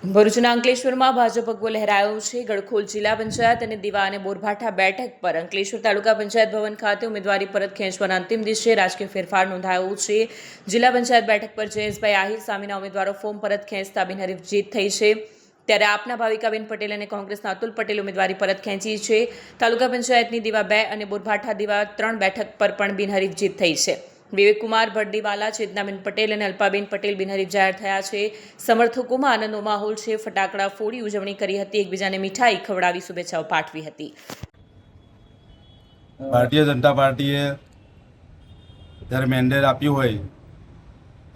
ભરૂચના અંકલેશ્વરમાં ભાજપ ભગવો લહેરાયો છે। ગડખોલ જિલ્લા પંચાયત અને દીવા અને બોરભાઠા બેઠક પર અંકલેશ્વર તાલુકા પંચાયત ભવન ખાતે ઉમેદવારી પરત ખેંચવાના અંતિમ દિવસે રાજકીય ફેરફાર નોંધાયો છે। જિલ્લા પંચાયત બેઠક પર જયેશભાઈ આહિર સામેના ઉમેદવારો ફોર્મ પરત ખેંચતા બિનહરીફ જીત થઈ છે, ત્યારે આપના ભાવિકાબેન પટેલ અને કોંગ્રેસના અતુલ પટેલ ઉમેદવારી પરત ખેંચી છે। તાલુકા પંચાયતની દીવા 2 અને બોરભાઠા દીવા 3 બેઠક પર પણ બિનહરીફ જીત થઈ છે। વિવેકકુમાર ભરડીવાલા, ચેતનાબેન પટેલ અને અલ્પાબેન પટેલ બિનહરીફ જાહેર થયા છે। સમર્થકોમાં આનંદનો માહોલ છે। ફટાકડા ફોડી ઉજવણી કરી હતી, એકબીજાને મીઠાઈ ખવડાવી શુભેચ્છાઓ પાઠવી હતી। ભારતીય જનતા પાર્ટીએ જ્યારે મેન્ડેટ આપ્યું હોય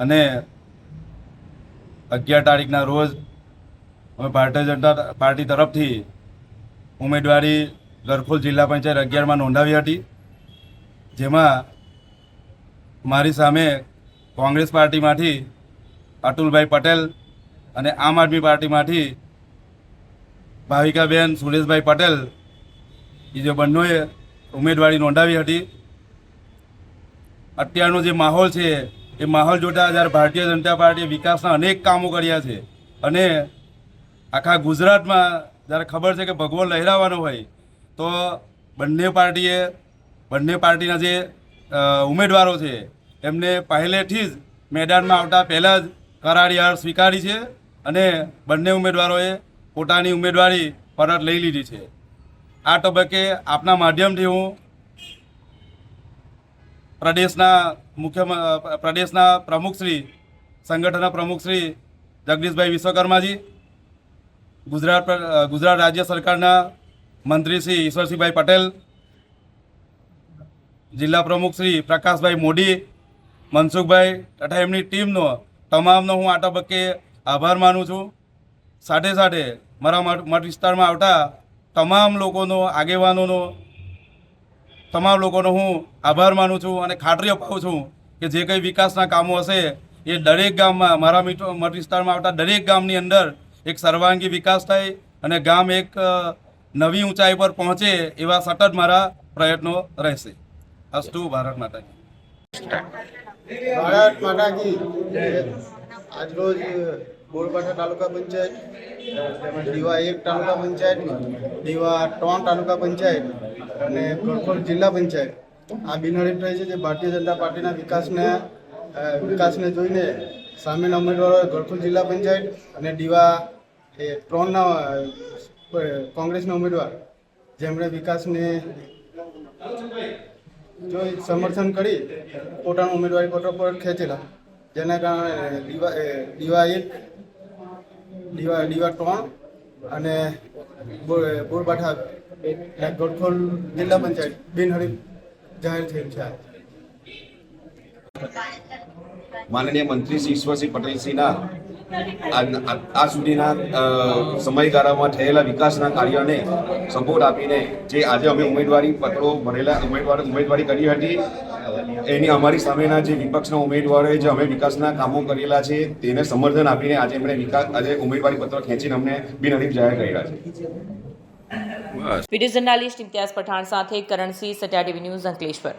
અને 11 તારીખના રોજ અમે ભારતીય જનતા પાર્ટી તરફથી ઉમેદવારી ગડખોલ જિલ્લા પંચાયત 11માં નોંધાવી હતી, જેમાં મારી સામે કોંગ્રેસ પાર્ટીમાંથી અતુલભાઈ પટેલ અને આમ આદમી પાર્ટીમાંથી ભાવિકાબેન સુરેશભાઈ પટેલ એ જે બંનેએ ઉમેદવારી નોંધાવી હતી। અત્યારનો જે માહોલ છે એ માહોલ જોતાં જ્યારે ભારતીય જનતા પાર્ટીએ વિકાસના અનેક કામો કર્યા છે અને આખા ગુજરાતમાં જ્યારે ખબર છે કે ભગવો લહેરાવાનો હોય તો બંને પાર્ટીના જે ઉમેદવારો છે એમને પહેલેથી જ મેદાનમાં આવતા પહેલાં જ કરારી હાર સ્વીકારી છે અને બંને ઉમેદવારોએ પોતાની ઉમેદવારી પરત લઈ લીધી છે। આ તબક્કે આપના માધ્યમથી હું પ્રદેશના પ્રમુખશ્રી, સંગઠનના પ્રમુખશ્રી જગદીશભાઈ વિશ્વકર્માજી, ગુજરાત રાજ્ય સરકારના મંત્રી શ્રી ઈશ્વરસિંહભાઈ પટેલ, જિલ્લા પ્રમુખ શ્રી પ્રકાશભાઈ મોદી, મનસુખભાઈ તથા એમની ટીમનો તમામનો હું આ તબક્કે આભાર માનું છું। સાથે સાથે મારા મત વિસ્તારમાં આવતા તમામ લોકોનો હું આભાર માનું છું અને ખાતરી અપાવું છું કે જે કંઈ વિકાસના કામો હશે એ દરેક ગામમાં, મારા મત વિસ્તારમાં આવતા દરેક ગામની અંદર એક સર્વાંગી વિકાસ થાય અને ગામ એક નવી ઊંચાઈ પર પહોંચે એવા સતત મારા પ્રયત્નો રહેશે। અસ્તુ ભારત માતા કી। ભારત માતા કી। આજરોજ બોરભાઠા તાલુકા પંચાયત, દીવા 1 તાલુકા પંચાયત, દીવા 3 તાલુકા પંચાયત અને ગડખોલ જિલ્લા પંચાયત આ બિનહરીફ થઈ છે। જે ભારતીય જનતા પાર્ટીના વિકાસને જોઈને સામેના ઉમેદવારો ગડખોલ જિલ્લા પંચાયત અને દીવા 3ના કોંગ્રેસના ઉમેદવાર જેમણે વિકાસને જો સમર્થન કરી પોતાનું ઉમેદવારી પત્ર પર ખેંચેલા, જેના કારણે દીવા 3 અને બોરભાઠા ગડખોલ જિલ્લા પંચાયત બિનહરીફ જાહેર થયેલ છે। માનનીય મંત્રી શ્રી ઈશ્વરસિંહ પટેલશ્રીના આ સુધીના સમયગાળામાં થયેલા વિકાસના કાર્યને સપોર્ટ આપીને જે આજે અમે ઉમેદવારી પત્રો ભરેલા ઉમેદવારી કરી હતી, એની અમારી સામેના જે વિપક્ષના ઉમેદવારોએ જે અમે વિકાસના કામો કરેલા છે તેને સમર્થન આપીને આજે એમણે આજે ઉમેદવારી પત્ર ખેંચીને અમને બિનહરીફ જાહેર કર્યા છે। વિડીયો જર્નાલિસ્ટ ઇમ્તિયાઝ પઠાણ સાથે કરણસિંહ, સત્યા ટીવી ન્યૂઝ, અંકલેશ્વર।